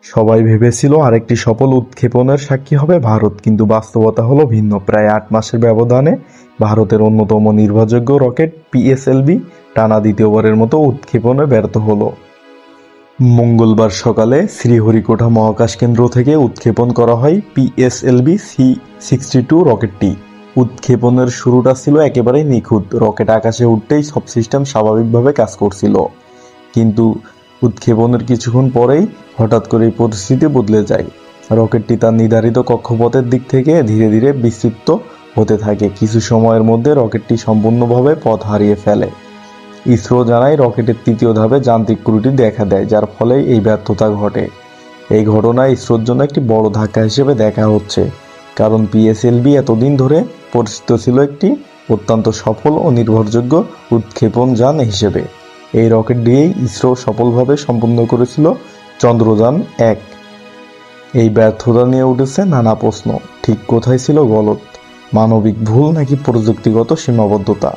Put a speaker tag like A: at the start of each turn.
A: সবাই ভেবেছিল আরেকটি সফল উৎক্ষেপণের সাক্ষী হবে ভারত, কিন্তু বাস্তবতা হলো ভিন্ন। প্রায় 8 মাসের ব্যবধানে ভারতের অন্যতম নির্ভরযোগ্য রকেট পিএসএলভি টানা দ্বিতীয়বারের মতো উৎক্ষেপণে ব্যর্থ হলো। মঙ্গলবার সকালে শ্রীহরিকোটা মহাকাশ কেন্দ্র থেকে উৎক্ষেপণ করা হয় পিএসএলভি C-62 রকেটটি। উৎক্ষেপণের শুরুটা ছিল একেবারেই নিখুঁত। রকেট আকাশে উঠতেই সব সিস্টেম স্বাভাবিকভাবে কাজ করছিল, কিন্তু উৎক্ষেপণের কিছুক্ষণ পরেই হঠাৎ করেই পরিস্থিতি বদলে যায়। রকেটটি তার নির্ধারিত কক্ষপথের দিক থেকে ধীরে ধীরে বিচ্যুত হতে থাকে। কিছু সময়ের মধ্যে রকেটটি সম্পূর্ণভাবে পথ হারিয়ে ফেলে। ইসরো জানায়, রকেটের তৃতীয় ধাপে যান্ত্রিক ত্রুটি দেখা দেয়, যার ফলে এই ব্যর্থতা ঘটে। এই ঘটনা ইসরোর জন্য একটি বড় ধাক্কা হিসেবে দেখা হচ্ছে, কারণ পিএসএলভি এতদিন ধরে পরিচিত ছিল একটি অত্যন্ত সফল ও নির্ভরযোগ্য উৎক্ষেপণ যান হিসেবে। এই রকেট দিয়েই ইসরো সফলভাবে সম্পন্ন করেছিল চন্দ্রযান-1। এই ব্যর্থতা নিয়ে উঠেছে নানা প্রশ্ন। ঠিক কোথায় ছিল গলদ? মানবিক ভুল নাকি প্রযুক্তিগত সীমাবদ্ধতা?